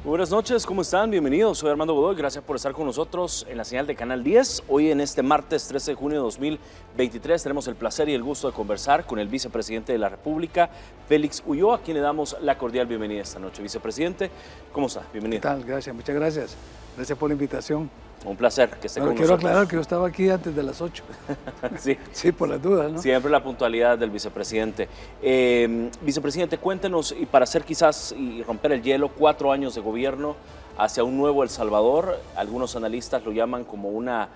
Buenas noches, ¿cómo están? Bienvenidos, soy Armando Godoy, gracias por estar con nosotros en la señal de Canal 10. Hoy en este martes 13 de junio de 2023 tenemos el placer y el gusto de conversar con el vicepresidente de la República, Félix Ulloa, a quien le damos la cordial bienvenida esta noche. Vicepresidente, ¿cómo está? Bienvenido. ¿Qué tal? Gracias, muchas gracias. Gracias por la invitación. Un placer que esté con nosotros. Quiero aclarar que yo estaba aquí antes de las 8. Sí. Sí, por las dudas, ¿no? Siempre la puntualidad del vicepresidente. Vicepresidente, cuéntenos, y para hacer quizás y romper el hielo, 4 años de gobierno hacia un nuevo El Salvador. Algunos analistas lo llaman como una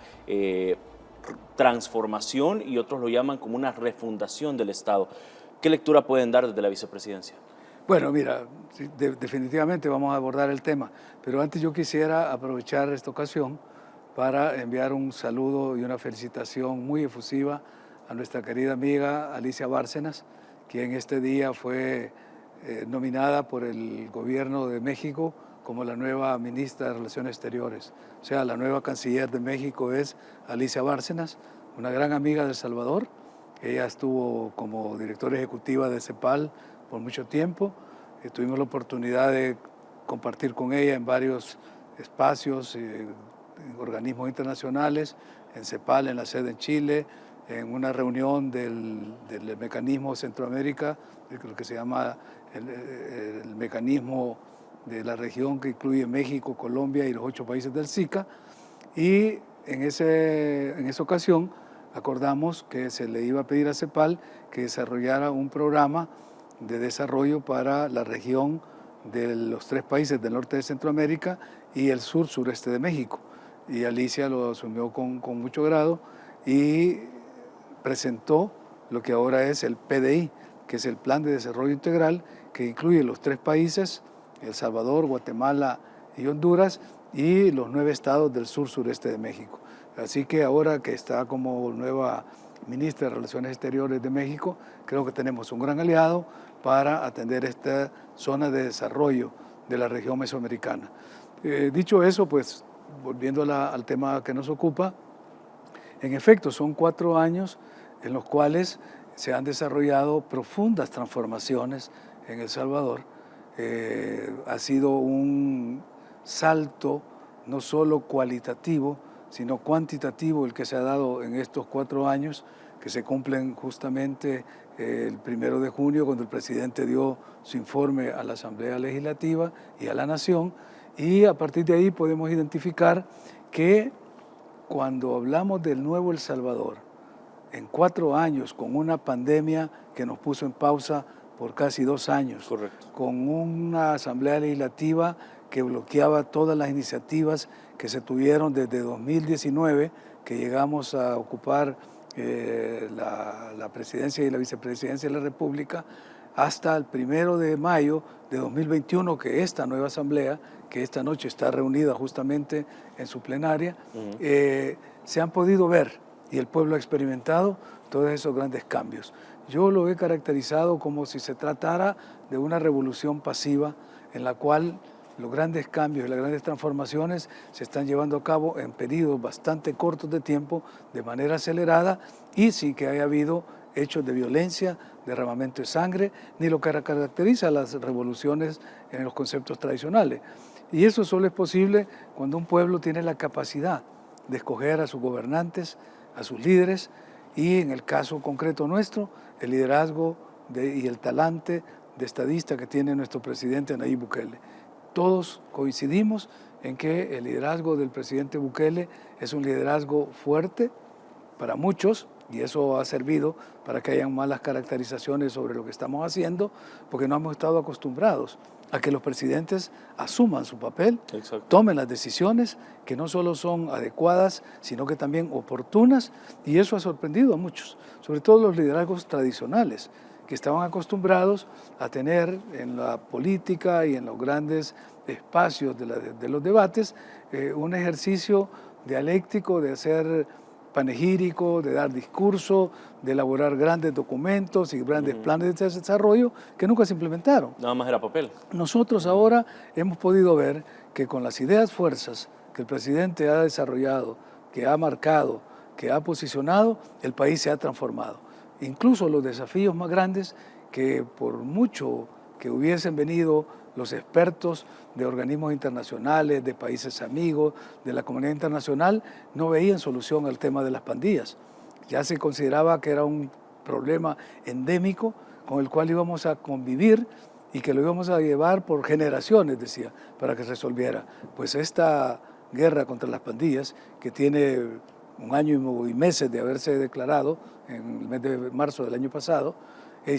transformación y otros lo llaman como una refundación del Estado. ¿Qué lectura pueden dar desde la vicepresidencia? Bueno, mira, sí, definitivamente vamos a abordar el tema, pero antes yo quisiera aprovechar esta ocasión para enviar un saludo y una felicitación muy efusiva a nuestra querida amiga Alicia Bárcenas, quien este día fue nominada por el gobierno de México como la nueva ministra de Relaciones Exteriores. O sea, la nueva canciller de México es Alicia Bárcenas, una gran amiga de El Salvador. Ella estuvo como directora ejecutiva de CEPAL por mucho tiempo. Tuvimos la oportunidad de compartir con ella en varios espacios, en organismos internacionales, en CEPAL, en la sede en Chile, en una reunión del mecanismo Centroamérica, lo que se llama el mecanismo de la región que incluye México, Colombia y los 8 países del SICA. Y en esa ocasión acordamos que se le iba a pedir a CEPAL que desarrollara un programa de desarrollo para la región de los 3 países del norte de Centroamérica y el sureste de México. Y Alicia lo asumió con mucho grado y presentó lo que ahora es el PDI, que es el Plan de Desarrollo Integral, que incluye los 3 países, El Salvador, Guatemala y Honduras, y los 9 estados del sureste de México. Así que ahora que está como nueva ministra de Relaciones Exteriores de México, creo que tenemos un gran aliado para atender esta zona de desarrollo de la región mesoamericana. Dicho eso, pues volviendo al tema que nos ocupa, en efecto son 4 años en los cuales se han desarrollado profundas transformaciones en El Salvador. Ha sido un salto no solo cualitativo, sino cuantitativo el que se ha dado en estos 4 años, que se cumplen justamente el 1 de junio, cuando el presidente dio su informe a la Asamblea Legislativa y a la Nación, y a partir de ahí podemos identificar que cuando hablamos del nuevo El Salvador, en 4 años, con una pandemia que nos puso en pausa por casi 2 años, Correcto. con una Asamblea Legislativa que bloqueaba todas las iniciativas que se tuvieron desde 2019, que llegamos a ocupar la presidencia y la vicepresidencia de la República, hasta el 1 de mayo de 2021, que esta nueva Asamblea, que esta noche está reunida justamente en su plenaria, se han podido ver y el pueblo ha experimentado todos esos grandes cambios. Yo lo he caracterizado como si se tratara de una revolución pasiva en la cual los grandes cambios y las grandes transformaciones se están llevando a cabo en periodos bastante cortos de tiempo, de manera acelerada y sin que haya habido hechos de violencia, derramamiento de sangre, ni lo que caracteriza a las revoluciones en los conceptos tradicionales. Y eso solo es posible cuando un pueblo tiene la capacidad de escoger a sus gobernantes, a sus líderes, y en el caso concreto nuestro, el liderazgo y el talante de estadista que tiene nuestro presidente Nayib Bukele. Todos coincidimos en que el liderazgo del presidente Bukele es un liderazgo fuerte para muchos, y eso ha servido para que hayan malas caracterizaciones sobre lo que estamos haciendo, porque no hemos estado acostumbrados a que los presidentes asuman su papel, Exacto. tomen las decisiones que no solo son adecuadas, sino que también oportunas, y eso ha sorprendido a muchos, sobre todo los liderazgos tradicionales, que estaban acostumbrados a tener en la política y en los grandes espacios de los debates un ejercicio dialéctico de hacer panegírico, de dar discurso, de elaborar grandes documentos y grandes planes de desarrollo que nunca se implementaron. Nada más era papel. Nosotros ahora hemos podido ver que con las ideas fuerzas que el presidente ha desarrollado, que ha marcado, que ha posicionado, el país se ha transformado. Incluso los desafíos más grandes que por mucho que hubiesen venido los expertos de organismos internacionales, de países amigos, de la comunidad internacional, no veían solución al tema de las pandillas. Ya se consideraba que era un problema endémico con el cual íbamos a convivir y que lo íbamos a llevar por generaciones, decía, para que se resolviera. Pues esta guerra contra las pandillas, que tiene un año y meses de haberse declarado, en el mes de marzo del año pasado,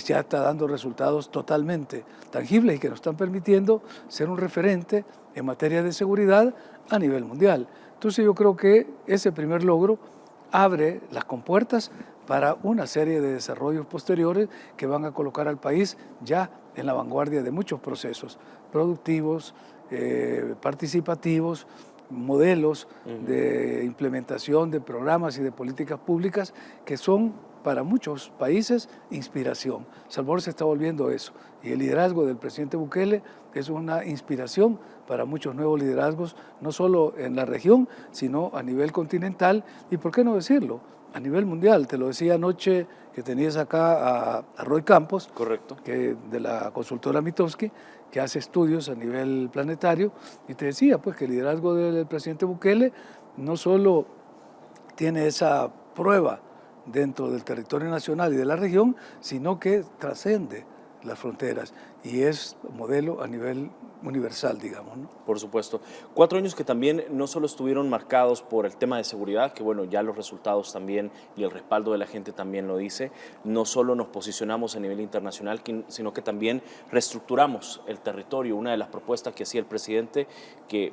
ya está dando resultados totalmente tangibles y que nos están permitiendo ser un referente en materia de seguridad a nivel mundial. Entonces yo creo que ese primer logro abre las compuertas para una serie de desarrollos posteriores que van a colocar al país ya en la vanguardia de muchos procesos productivos, participativos, modelos de implementación de programas y de políticas públicas que son para muchos países inspiración. Salvador se está volviendo eso y el liderazgo del presidente Bukele es una inspiración para muchos nuevos liderazgos, no solo en la región, sino a nivel continental y, ¿por qué no decirlo?, a nivel mundial. Te lo decía anoche que tenías acá a Roy Campos, correcto, que de la consultora Mitofsky, que hace estudios a nivel planetario, y te decía pues que el liderazgo del presidente Bukele no solo tiene esa prueba dentro del territorio nacional y de la región, sino que trasciende las fronteras y es modelo a nivel universal, digamos, ¿no? Por supuesto. 4 años que también no solo estuvieron marcados por el tema de seguridad, que bueno, ya los resultados también y el respaldo de la gente también lo dice, no solo nos posicionamos a nivel internacional, sino que también reestructuramos el territorio. Una de las propuestas que hacía el presidente, que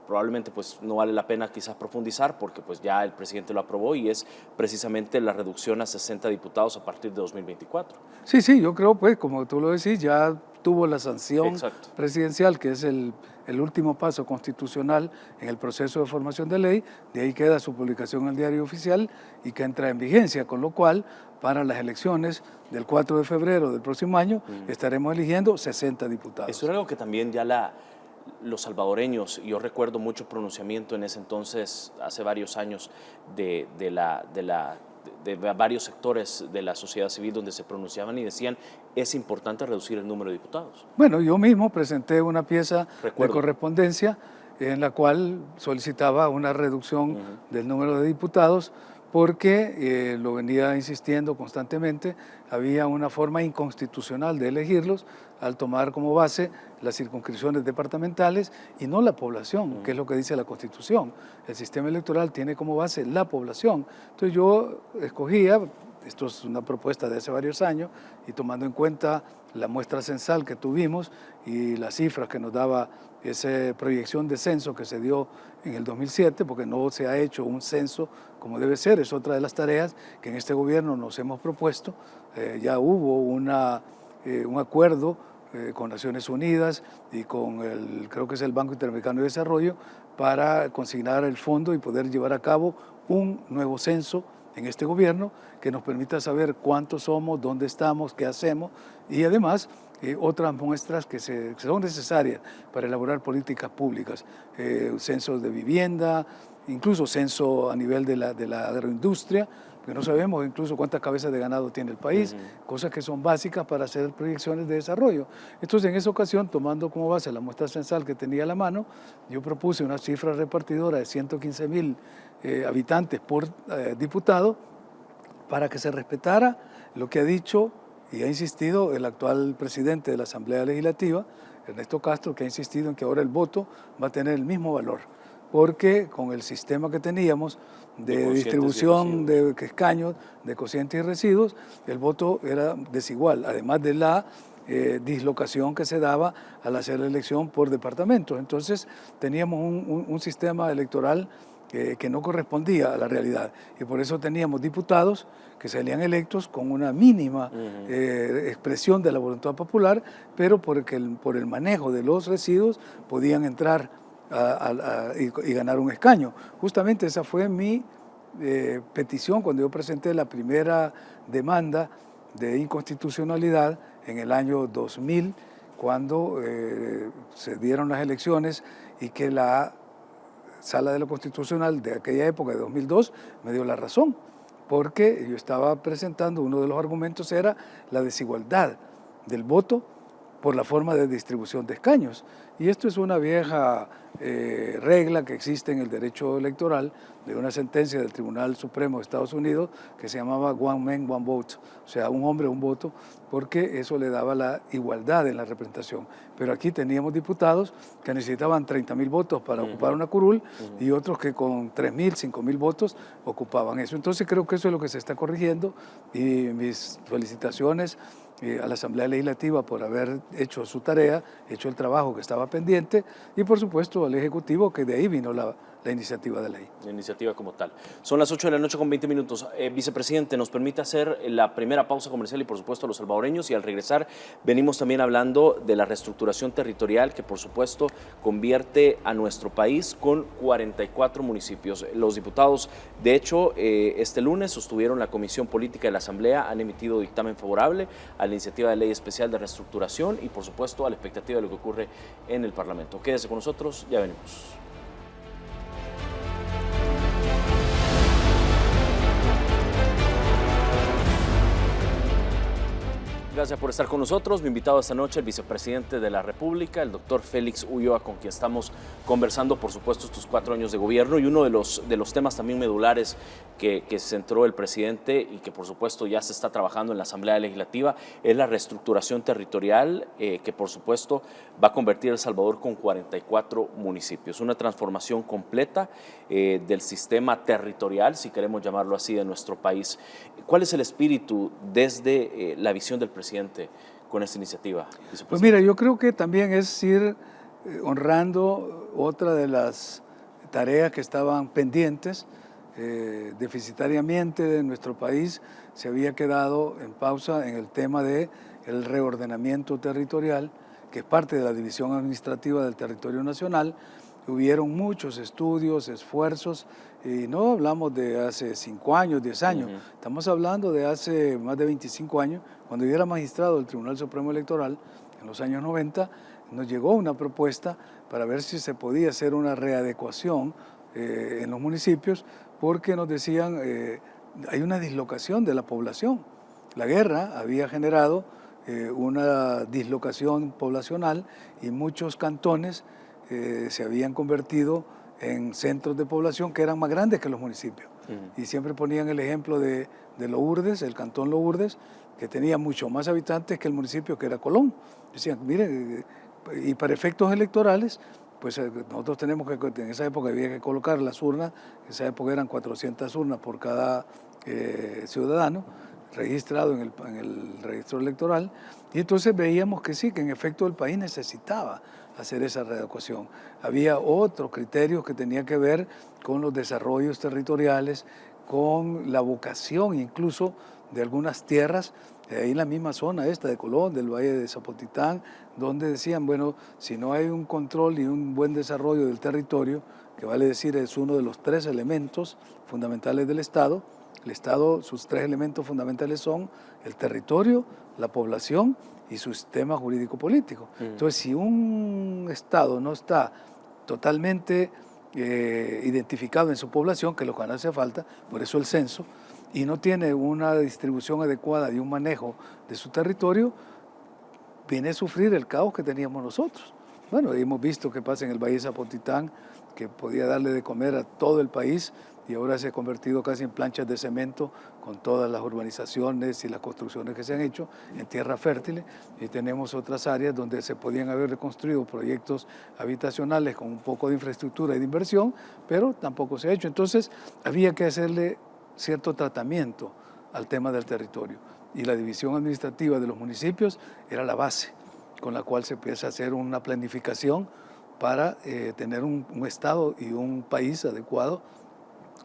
probablemente pues no vale la pena quizás profundizar porque pues ya el presidente lo aprobó, y es precisamente la reducción a 60 diputados a partir de 2024. Sí, yo creo pues, como tú lo decís, ya tuvo la sanción Exacto. presidencial, que es el último paso constitucional en el proceso de formación de ley, de ahí queda su publicación en el Diario Oficial y que entra en vigencia, con lo cual para las elecciones del 4 de febrero del próximo año estaremos eligiendo 60 diputados. Eso era algo que también ya los salvadoreños, yo recuerdo mucho pronunciamiento en ese entonces, hace varios años, de varios sectores de la sociedad civil donde se pronunciaban y decían, es importante reducir el número de diputados. Bueno, yo mismo presenté una pieza de correspondencia en la cual solicitaba una reducción del número de diputados porque, lo venía insistiendo constantemente, había una forma inconstitucional de elegirlos al tomar como base las circunscripciones departamentales y no la población, que es lo que dice la Constitución. El sistema electoral tiene como base la población. Entonces yo escogía, esto es una propuesta de hace varios años, y tomando en cuenta la muestra censal que tuvimos y las cifras que nos daba esa proyección de censo que se dio en el 2007, porque no se ha hecho un censo como debe ser, es otra de las tareas que en este gobierno nos hemos propuesto. Ya hubo un acuerdo con Naciones Unidas y con creo que es el Banco Interamericano de Desarrollo para consignar el fondo y poder llevar a cabo un nuevo censo en este gobierno que nos permita saber cuántos somos, dónde estamos, qué hacemos y además otras muestras que son necesarias para elaborar políticas públicas, censos de vivienda, incluso censo a nivel de la agroindustria, porque no sabemos incluso cuántas cabezas de ganado tiene el país, cosas que son básicas para hacer proyecciones de desarrollo. Entonces, en esa ocasión, tomando como base la muestra censal que tenía a la mano, yo propuse una cifra repartidora de 115,000 habitantes por diputado para que se respetara lo que ha dicho y ha insistido el actual presidente de la Asamblea Legislativa, Ernesto Castro, que ha insistido en que ahora el voto va a tener el mismo valor, porque con el sistema que teníamos de distribución de escaños, de cocientes y residuos, el voto era desigual, además de la dislocación que se daba al hacer la elección por departamentos. Entonces teníamos un sistema electoral que no correspondía a la realidad y por eso teníamos diputados que salían electos con una mínima expresión de la voluntad popular, pero por el manejo de los residuos podían entrar y ganar un escaño. Justamente esa fue mi petición cuando yo presenté la primera demanda de inconstitucionalidad en el año 2000, cuando se dieron las elecciones y que la Sala de lo Constitucional de aquella época, de 2002, me dio la razón, porque yo estaba presentando, uno de los argumentos era la desigualdad del voto por la forma de distribución de escaños. Y esto es una vieja regla que existe en el derecho electoral de una sentencia del Tribunal Supremo de Estados Unidos que se llamaba One Man, One Vote, o sea, un hombre, un voto, porque eso le daba la igualdad en la representación. Pero aquí teníamos diputados que necesitaban 30.000 votos para ocupar una curul y otros que con 3.000, 5.000 votos ocupaban eso. Entonces creo que eso es lo que se está corrigiendo y mis felicitaciones a la Asamblea Legislativa por haber hecho su tarea, hecho el trabajo que estaba pendiente y por supuesto al Ejecutivo, que de ahí vino la iniciativa de ley. La iniciativa como tal. Son las 8 de la noche con 20 minutos. Vicepresidente, nos permite hacer la primera pausa comercial y por supuesto a los salvadoreños, y al regresar venimos también hablando de la reestructuración territorial que por supuesto convierte a nuestro país con 44 municipios. Los diputados, de hecho, este lunes sostuvieron la Comisión Política de la Asamblea, han emitido dictamen favorable a la iniciativa de ley especial de reestructuración y por supuesto a la expectativa de lo que ocurre en el Parlamento. Quédese con nosotros, ya venimos. Gracias por estar con nosotros. Mi invitado esta noche, el vicepresidente de la República, el doctor Félix Ulloa, con quien estamos conversando, por supuesto, estos 4 años de gobierno, y uno de los temas también medulares que centró el presidente y que, por supuesto, ya se está trabajando en la Asamblea Legislativa es la reestructuración territorial que, por supuesto, va a convertir a El Salvador con 44 municipios. Una transformación completa del sistema territorial, si queremos llamarlo así, de nuestro país. ¿Cuál es el espíritu desde la visión del presidente con esta iniciativa? Pues mira, yo creo que también es ir honrando otra de las tareas que estaban pendientes. Deficitariamente de nuestro país se había quedado en pausa en el tema del reordenamiento territorial, que es parte de la división administrativa del territorio nacional. Hubieron muchos estudios, esfuerzos, y no hablamos de hace 5 años, 10 años, estamos hablando de hace más de 25 años, cuando yo era magistrado del Tribunal Supremo Electoral, en los años 90, nos llegó una propuesta para ver si se podía hacer una readecuación en los municipios, porque nos decían, hay una dislocación de la población. La guerra había generado una dislocación poblacional y muchos cantones se habían convertido en centros de población que eran más grandes que los municipios. Y siempre ponían el ejemplo de Lourdes, el cantón Lourdes, que tenía mucho más habitantes que el municipio que era Colón. Decían, miren, y para efectos electorales, pues nosotros tenemos que, en esa época había que colocar las urnas, en esa época eran 400 urnas por cada ciudadano registrado en el registro electoral, y entonces veíamos que sí, que en efecto el país necesitaba hacer esa readecuación. Había otros criterios que tenían que ver con los desarrollos territoriales, con la vocación incluso de algunas tierras, ahí en la misma zona esta de Colón, del Valle de Zapotitán, donde decían, bueno, si no hay un control y un buen desarrollo del territorio, que vale decir es uno de los 3 elementos fundamentales del Estado. El Estado, sus 3 elementos fundamentales son el territorio, la población y su sistema jurídico-político. Entonces, si un Estado no está totalmente identificado en su población, que es lo que no hace falta, por eso el censo, y no tiene una distribución adecuada y un manejo de su territorio, viene a sufrir el caos que teníamos nosotros. Bueno, hemos visto que pasa en el Valle de Zapotitán, que podía darle de comer a todo el país y ahora se ha convertido casi en planchas de cemento con todas las urbanizaciones y las construcciones que se han hecho en tierra fértiles, y tenemos otras áreas donde se podían haber reconstruido proyectos habitacionales con un poco de infraestructura y de inversión, pero tampoco se ha hecho. Entonces había que hacerle cierto tratamiento al tema del territorio, y la división administrativa de los municipios era la base con la cual se empieza a hacer una planificación para tener un Estado y un país adecuado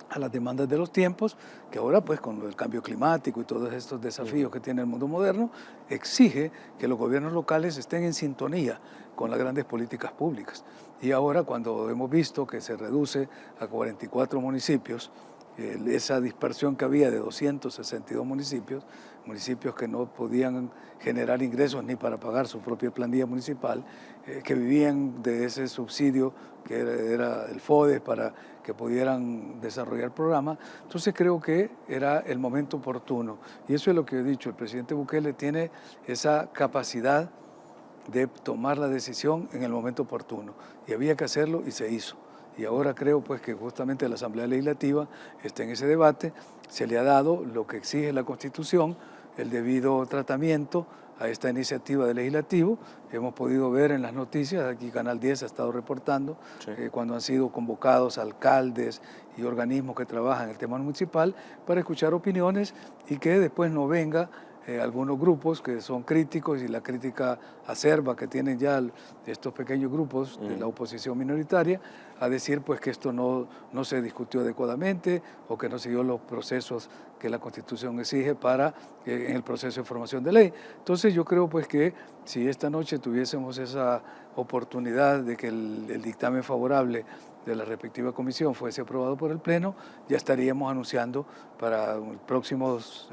a las demandas de los tiempos, que ahora pues con el cambio climático y todos estos desafíos que tiene el mundo moderno, exige que los gobiernos locales estén en sintonía con las grandes políticas públicas. Y ahora, cuando hemos visto que se reduce a 44 municipios, esa dispersión que había de 262 municipios, municipios que no podían generar ingresos ni para pagar su propia planilla municipal, que vivían de ese subsidio que era el FODES para que pudieran desarrollar programas. Entonces creo que era el momento oportuno, y eso es lo que he dicho, el presidente Bukele tiene esa capacidad de tomar la decisión en el momento oportuno. Y había que hacerlo y se hizo. Y ahora creo pues que justamente la Asamblea Legislativa está en ese debate, se le ha dado lo que exige la Constitución, el debido tratamiento a esta iniciativa del Legislativo. Hemos podido ver en las noticias, aquí Canal 10 ha estado reportando, sí, cuando han sido convocados alcaldes y organismos que trabajan en el tema municipal para escuchar opiniones y que después no venga algunos grupos que son críticos y la crítica acerba que tienen ya estos pequeños grupos de la oposición minoritaria a decir pues que esto no se discutió adecuadamente o que no siguió los procesos que la Constitución exige para en el proceso de formación de ley. Entonces yo creo pues que si esta noche tuviésemos esa oportunidad de que el dictamen favorable de la respectiva comisión fuese aprobado por el Pleno, ya estaríamos anunciando para las próximas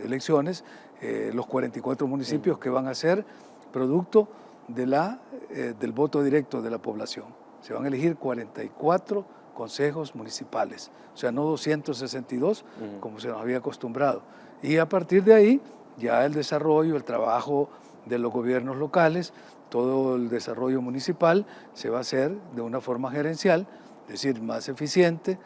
elecciones los 44 municipios que van a ser producto de del voto directo de la población. Se van a elegir 44 consejos municipales, o sea, no 262 como se nos había acostumbrado. Y a partir de ahí, ya el desarrollo, el trabajo de los gobiernos locales, todo el desarrollo municipal se va a hacer de una forma gerencial, es decir, más eficiente,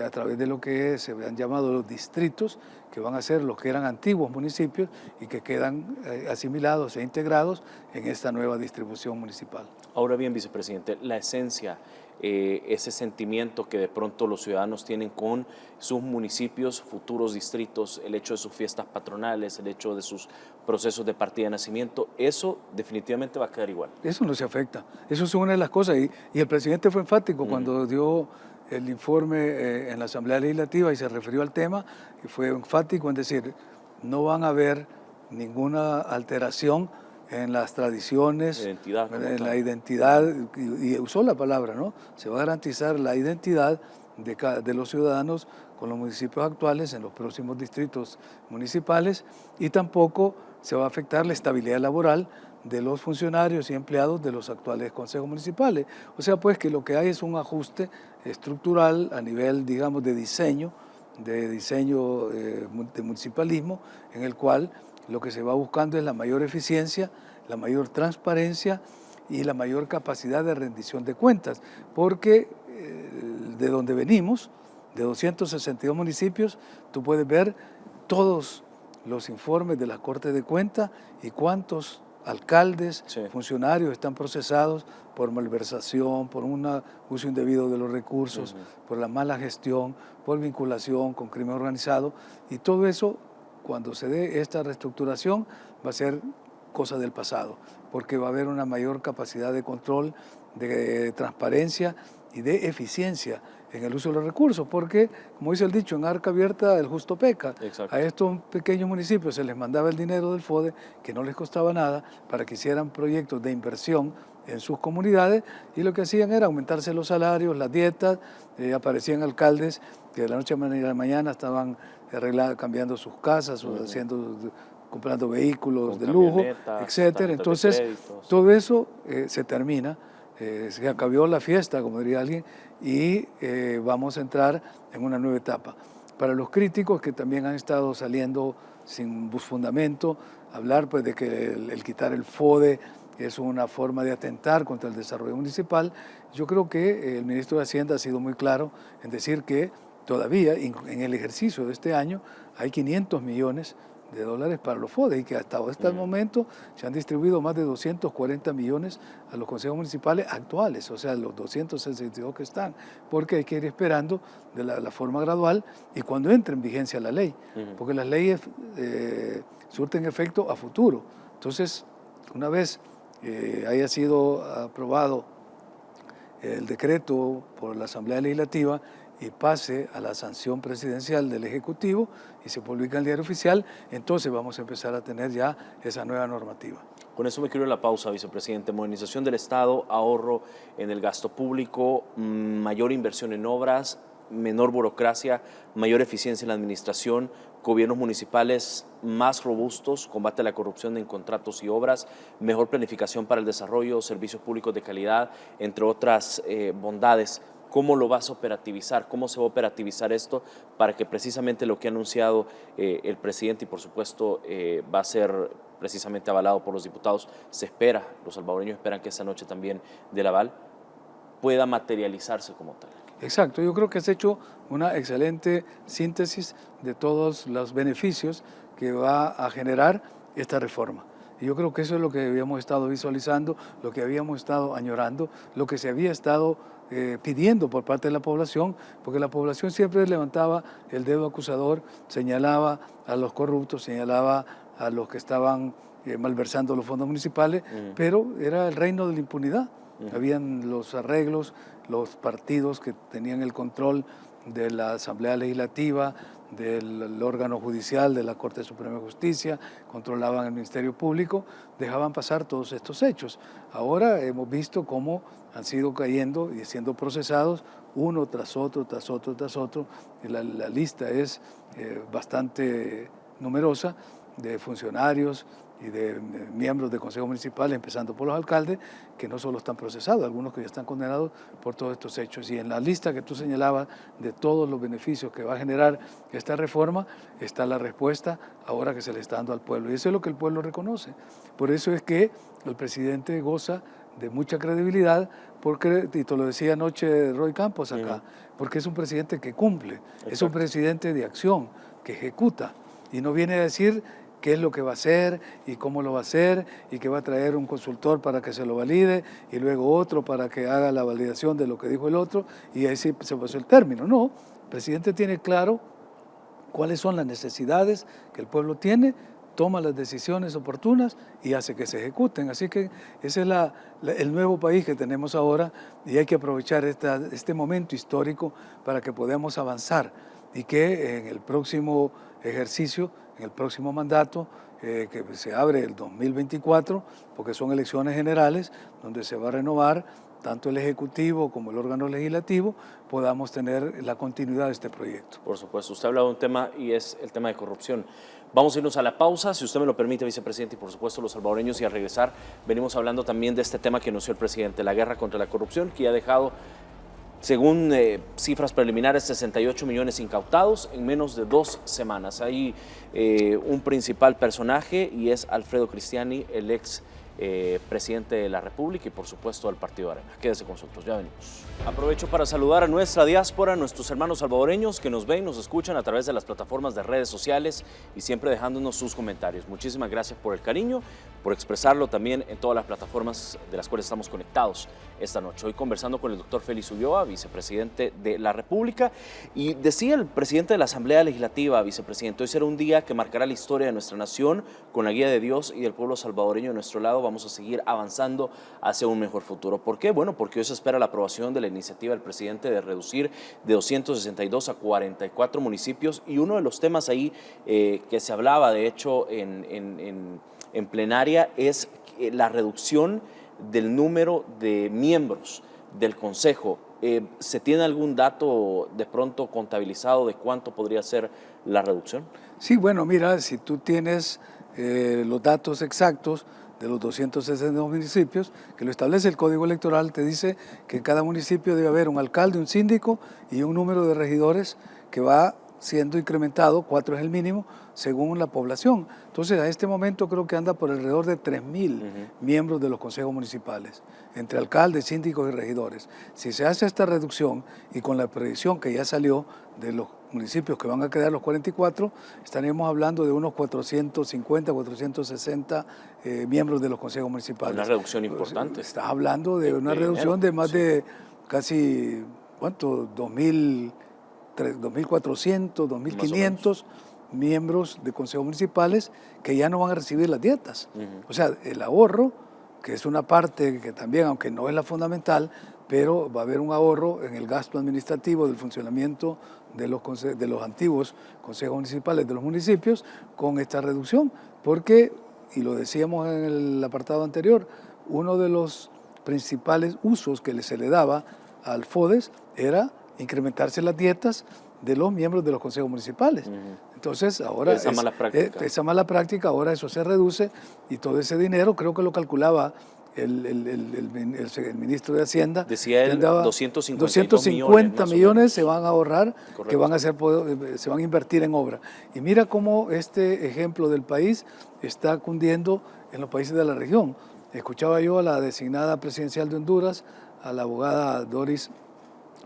a través de lo que se han llamado los distritos, que van a ser los que eran antiguos municipios y que quedan asimilados e integrados en esta nueva distribución municipal. Ahora bien, vicepresidente, la esencia, ese sentimiento que de pronto los ciudadanos tienen con sus municipios, futuros distritos, el hecho de sus fiestas patronales, el hecho de sus procesos de partida de nacimiento, eso definitivamente va a quedar igual. Eso no se afecta, eso es una de las cosas y el presidente fue enfático cuando dio el informe en la Asamblea Legislativa y se refirió al tema y fue enfático en decir, no van a haber ninguna alteración en las tradiciones, en la identidad, y usó la palabra, ¿no? Se va a garantizar la identidad de los ciudadanos con los municipios actuales en los próximos distritos municipales y tampoco se va a afectar la estabilidad laboral de los funcionarios y empleados de los actuales consejos municipales. O sea, pues que lo que hay es un ajuste estructural a nivel, digamos, de diseño de municipalismo, en el cual lo que se va buscando es la mayor eficiencia, la mayor transparencia y la mayor capacidad de rendición de cuentas, porque de donde venimos, de 262 municipios, tú puedes ver todos los informes de la Corte de Cuentas y cuántos alcaldes, funcionarios están procesados por malversación, por un uso indebido de los recursos, por la mala gestión, por vinculación con crimen organizado, y todo eso, cuando se dé esta reestructuración, va a ser cosa del pasado, porque va a haber una mayor capacidad de control, de transparencia y de eficiencia en el uso de los recursos, porque, como dice el dicho, en arca abierta el justo peca. Exacto. A estos pequeños municipios se les mandaba el dinero del FODE, que no les costaba nada, para que hicieran proyectos de inversión en sus comunidades, y lo que hacían era aumentarse los salarios, las dietas, aparecían alcaldes que de la noche a la mañana estaban cambiando sus casas o comprando vehículos de lujo, etcétera. Entonces, todo eso se termina, se acabó la fiesta, como diría alguien, y vamos a entrar en una nueva etapa. Para los críticos que también han estado saliendo sin fundamento, hablar pues de que el quitar el FODE es una forma de atentar contra el desarrollo municipal, yo creo que el ministro de Hacienda ha sido muy claro en decir que todavía en el ejercicio de este año hay 500 millones de dólares para los FODE y que hasta el momento se han distribuido más de 240 millones a los consejos municipales actuales, o sea, los 262 que están, porque hay que ir esperando de la forma gradual y cuando entre en vigencia la ley, porque las leyes surten efecto a futuro. Entonces, una vez haya sido aprobado el decreto por la Asamblea Legislativa y pase a la sanción presidencial del Ejecutivo y se publica en el Diario Oficial, entonces vamos a empezar a tener ya esa nueva normativa. Con eso me quiero ir a la pausa, vicepresidente. Modernización del Estado, ahorro en el gasto público, mayor inversión en obras, menor burocracia, mayor eficiencia en la administración, gobiernos municipales más robustos, combate a la corrupción en contratos y obras, mejor planificación para el desarrollo, servicios públicos de calidad, entre otras bondades. ¿Cómo lo vas a operativizar? ¿Cómo se va a operativizar esto para que precisamente lo que ha anunciado el presidente y por supuesto va a ser precisamente avalado por los diputados, se espera, los salvadoreños esperan que esa noche también del aval pueda materializarse como tal? Exacto, yo creo que has hecho una excelente síntesis de todos los beneficios que va a generar esta reforma. Y yo creo que eso es lo que habíamos estado visualizando, lo que habíamos estado añorando, lo que se había estado pidiendo por parte de la población, porque la población siempre levantaba el dedo acusador, señalaba a los corruptos, señalaba a los que estaban malversando los fondos municipales, pero era el reino de la impunidad. Habían los arreglos, los partidos que tenían el control de la Asamblea Legislativa, del órgano judicial, de la Corte Suprema de Justicia, controlaban el Ministerio Público, dejaban pasar todos estos hechos. Ahora hemos visto cómo han sido cayendo y siendo procesados uno tras otro, tras otro, tras otro. La lista es bastante numerosa de funcionarios y de miembros de consejos municipales, empezando por los alcaldes, que no solo están procesados, algunos que ya están condenados por todos estos hechos. Y en la lista que tú señalabas de todos los beneficios que va a generar esta reforma, está la respuesta ahora que se le está dando al pueblo. Y eso es lo que el pueblo reconoce. Por eso es que el presidente goza de mucha credibilidad, porque, y te lo decía anoche Roy Campos acá, porque es un presidente que cumple, exacto, es un presidente de acción, que ejecuta, y no viene a decir qué es lo que va a hacer y cómo lo va a hacer y que va a traer un consultor para que se lo valide y luego otro para que haga la validación de lo que dijo el otro y ahí sí se pasó el término. No, el presidente tiene claro cuáles son las necesidades que el pueblo tiene, toma las decisiones oportunas y hace que se ejecuten. Así que ese es el nuevo país que tenemos ahora y hay que aprovechar este momento histórico para que podamos avanzar y que en el próximo ejercicio, en el próximo mandato, que se abre el 2024, porque son elecciones generales, donde se va a renovar tanto el Ejecutivo como el órgano legislativo, podamos tener la continuidad de este proyecto. Por supuesto, usted ha hablado de un tema y es el tema de corrupción. Vamos a irnos a la pausa, si usted me lo permite, vicepresidente, y por supuesto los salvadoreños, y al regresar venimos hablando también de este tema que anunció el presidente, la guerra contra la corrupción, que ha dejado, según cifras preliminares, 68 millones incautados en menos de 2 semanas. Hay un principal personaje y es Alfredo Cristiani, el ex presidente de la República y por supuesto del Partido Arena. Quédese con nosotros, ya venimos. Aprovecho para saludar a nuestra diáspora, a nuestros hermanos salvadoreños que nos ven, nos escuchan a través de las plataformas de redes sociales y siempre dejándonos sus comentarios. Muchísimas gracias por el cariño, por expresarlo también en todas las plataformas de las cuales estamos conectados esta noche. Hoy conversando con el doctor Félix Ulloa, vicepresidente de la República, y decía el presidente de la Asamblea Legislativa, vicepresidente, hoy será un día que marcará la historia de nuestra nación. Con la guía de Dios y del pueblo salvadoreño a nuestro lado vamos a seguir avanzando hacia un mejor futuro. ¿Por qué? Bueno, porque hoy se espera la aprobación de la iniciativa del presidente de reducir de 262 a 44 municipios, y uno de los temas ahí que se hablaba de hecho en plenaria es la reducción del número de miembros del Consejo. ¿Se tiene algún dato de pronto contabilizado de cuánto podría ser la reducción? Sí, bueno, mira, si tú tienes los datos exactos de los 262 municipios, que lo establece el Código Electoral, te dice que en cada municipio debe haber un alcalde, un síndico y un número de regidores que va siendo incrementado, 4 es el mínimo, según la población. Entonces, a este momento creo que anda por alrededor de 3.000 miembros de los consejos municipales, entre alcaldes, síndicos y regidores. Si se hace esta reducción y con la predicción que ya salió de los municipios que van a quedar los 44, estaríamos hablando de unos 450, 460 miembros de los consejos municipales. Una reducción importante. Estás hablando de una reducción de más de casi, ¿cuánto? 2.400, 2.500 miembros de consejos municipales que ya no van a recibir las dietas. O sea, el ahorro, que es una parte que también, aunque no es la fundamental, pero va a haber un ahorro en el gasto administrativo del funcionamiento de los antiguos consejos municipales de los municipios con esta reducción, porque, y lo decíamos en el apartado anterior, uno de los principales usos que se le daba al FODES era incrementarse las dietas de los miembros de los consejos municipales. Entonces, ahora esa mala práctica, ahora eso se reduce y todo ese dinero, creo que lo calculaba el ministro de Hacienda. Decía él, daba 250 millones se van a ahorrar, Correcto. que van a se van a invertir en obra. Y mira cómo este ejemplo del país está cundiendo en los países de la región. Escuchaba yo a la designada presidencial de Honduras, a la abogada Doris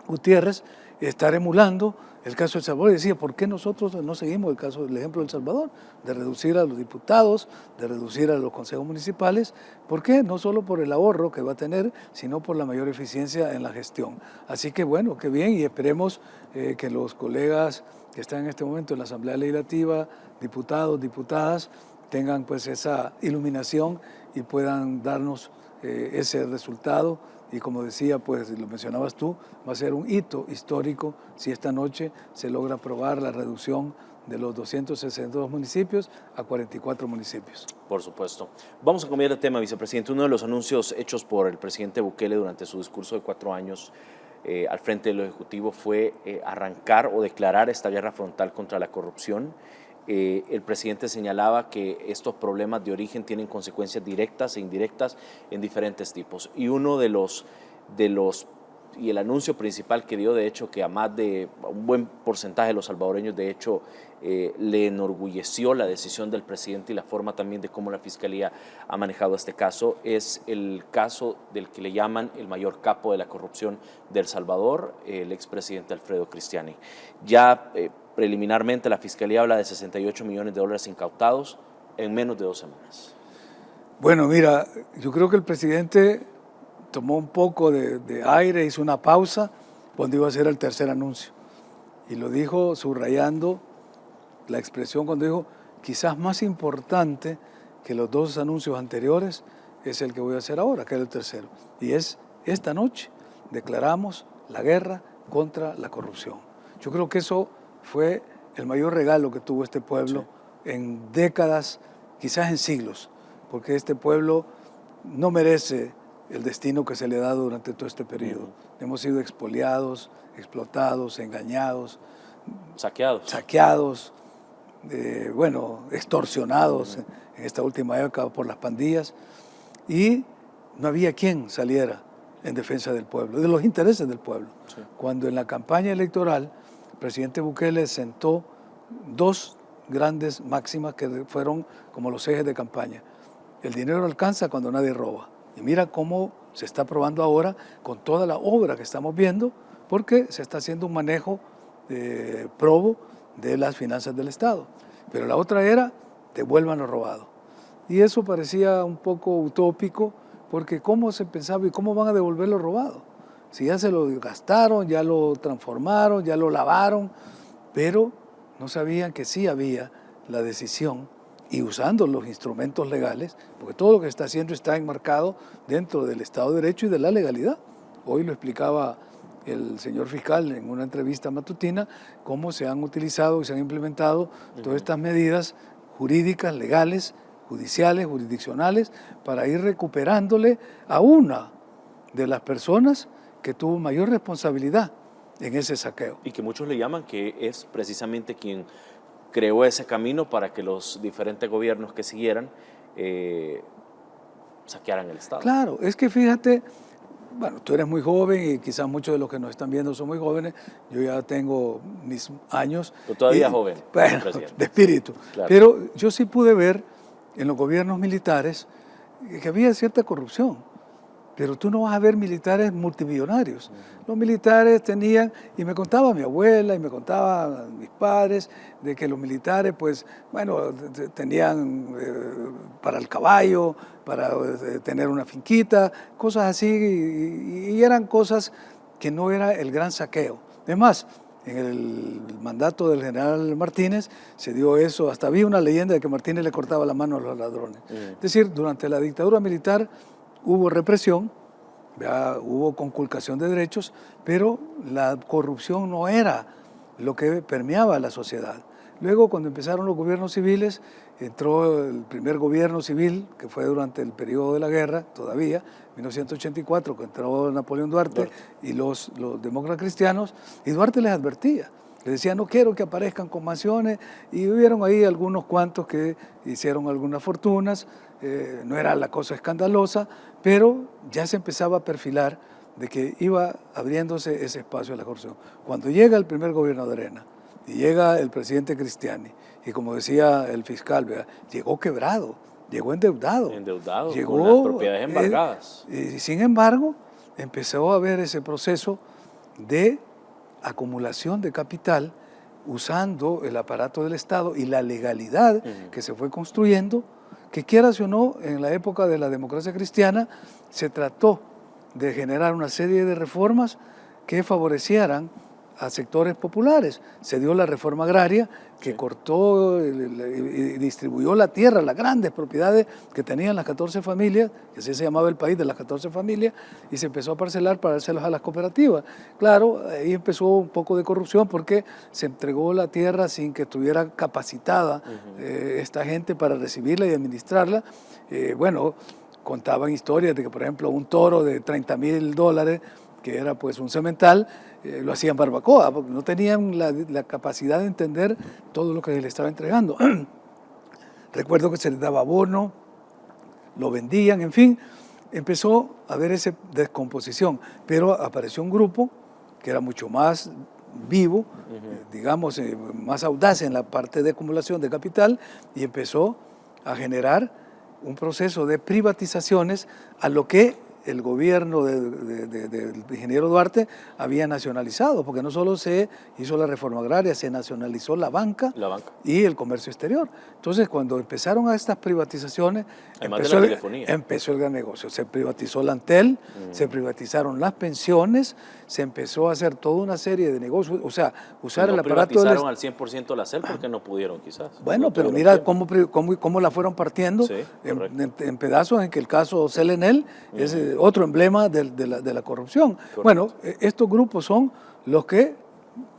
Gutiérrez, estar emulando el caso de El Salvador, y decía, ¿por qué nosotros no seguimos el ejemplo de El Salvador? De reducir a los diputados, de reducir a los consejos municipales. ¿Por qué? No solo por el ahorro que va a tener, sino por la mayor eficiencia en la gestión. Así que bueno, qué bien, y esperemos que los colegas que están en este momento en la Asamblea Legislativa, diputados, diputadas, tengan pues esa iluminación y puedan darnos ese resultado. Y como decía, pues lo mencionabas tú, va a ser un hito histórico si esta noche se logra aprobar la reducción de los 262 municipios a 44 municipios. Por supuesto. Vamos a cambiar de tema, vicepresidente. Uno de los anuncios hechos por el presidente Bukele durante su discurso de 4 años al frente del Ejecutivo fue arrancar o declarar esta guerra frontal contra la corrupción. El presidente señalaba que estos problemas de origen tienen consecuencias directas e indirectas en diferentes tipos. Y uno y el anuncio principal que dio, de hecho, que a más de un buen porcentaje de los salvadoreños, de hecho, le enorgulleció la decisión del presidente y la forma también de cómo la Fiscalía ha manejado este caso, es el caso del que le llaman el mayor capo de la corrupción de El Salvador, el expresidente Alfredo Cristiani. Ya preliminarmente la Fiscalía habla de 68 millones de dólares incautados en menos de 2 semanas. Bueno, mira, yo creo que el presidente tomó un poco de aire, hizo una pausa cuando iba a hacer el tercer anuncio. Y lo dijo subrayando la expresión cuando dijo, quizás más importante que los 2 anuncios anteriores es el que voy a hacer ahora, que es el tercero. Y es esta noche declaramos la guerra contra la corrupción. Yo creo que eso fue el mayor regalo que tuvo este pueblo en décadas, quizás en siglos, porque este pueblo no merece el destino que se le ha dado durante todo este periodo. Hemos sido expoliados, explotados, engañados, saqueados, extorsionados en esta última época por las pandillas, y no había quien saliera en defensa del pueblo, de los intereses del pueblo. Sí. Cuando en la campaña electoral el presidente Bukele sentó 2 grandes máximas que fueron como los ejes de campaña. El dinero alcanza cuando nadie roba. Y mira cómo se está probando ahora con toda la obra que estamos viendo, porque se está haciendo un manejo probo de las finanzas del Estado. Pero la otra era, devuelvan lo robado. Y eso parecía un poco utópico, porque ¿cómo se pensaba y cómo van a devolver lo robado? Si ya se lo gastaron, ya lo transformaron, ya lo lavaron, pero no sabían que sí había la decisión y usando los instrumentos legales, porque todo lo que se está haciendo está enmarcado dentro del Estado de Derecho y de la legalidad. Hoy lo explicaba el señor fiscal en una entrevista matutina, cómo se han utilizado y se han implementado todas estas medidas jurídicas, legales, judiciales, jurisdiccionales, para ir recuperándole a una de las personas que tuvo mayor responsabilidad en ese saqueo. Y que muchos le llaman que es precisamente quien creó ese camino para que los diferentes gobiernos que siguieran saquearan el Estado. Claro, es que fíjate, bueno, tú eres muy joven y quizás muchos de los que nos están viendo son muy jóvenes, yo ya tengo mis años. Tú todavía joven. Bueno, de espíritu. Claro. Pero yo sí pude ver en los gobiernos militares que había cierta corrupción. Pero tú no vas a ver militares multimillonarios. Los militares tenían, y me contaba mi abuela y me contaban mis padres, de que los militares, pues, bueno, tenían para el caballo, para tener una finquita, cosas así, y eran cosas que no era el gran saqueo. Además, en el mandato del general Martínez se dio eso, hasta había una leyenda de que Martínez le cortaba la mano a los ladrones. Es decir, durante la dictadura militar hubo represión, hubo conculcación de derechos, pero la corrupción no era lo que permeaba a la sociedad. Luego, cuando empezaron los gobiernos civiles, entró el primer gobierno civil, que fue durante el periodo de la guerra, todavía, 1984, que entró Napoleón Duarte y los demócratas cristianos, y Duarte les advertía, Le decía, no quiero que aparezcan con mansiones, y hubieron ahí algunos cuantos que hicieron algunas fortunas, no era la cosa escandalosa, pero ya se empezaba a perfilar de que iba abriéndose ese espacio de la corrupción. Cuando llega el primer gobierno de Arena y llega el presidente Cristiani, y como decía el fiscal, ¿verdad?, llegó quebrado, llegó endeudado. Endeudado, llegó, con las propiedades embargadas. Sin embargo, empezó a haber ese proceso de acumulación de capital usando el aparato del Estado y la legalidad que se fue construyendo, que quieras o no, en la época de la democracia cristiana se trató de generar una serie de reformas que favorecieran a sectores populares. Se dio la reforma agraria que cortó y distribuyó la tierra, las grandes propiedades que tenían las 14 familias, que así se llamaba el país de las 14 familias, y se empezó a parcelar para dárselos a las cooperativas. Claro, ahí empezó un poco de corrupción porque se entregó la tierra sin que estuviera capacitada esta gente para recibirla y administrarla. Bueno, contaban historias de que, por ejemplo, un toro de $30,000, que era pues un semental, lo hacían barbacoa, porque no tenían la capacidad de entender todo lo que se les estaba entregando. Recuerdo que se les daba abono, lo vendían, en fin, empezó a haber esa descomposición, pero apareció un grupo que era mucho más vivo, digamos, más audaz en la parte de acumulación de capital, y empezó a generar un proceso de privatizaciones a lo que el gobierno del ingeniero Duarte había nacionalizado, porque no solo se hizo la reforma agraria, se nacionalizó la banca y el comercio exterior. Entonces, cuando empezaron a estas privatizaciones, empezó el gran negocio. Se privatizó la Antel, se privatizaron las pensiones, se empezó a hacer toda una serie de negocios, o sea, usar el aparato... No privatizaron al 100% la CEL porque no pudieron, quizás. Bueno, no pero mira cómo la fueron partiendo, sí, en pedazos, en que el caso Celenel es otro emblema de la corrupción. Correcto. Bueno, estos grupos son los que,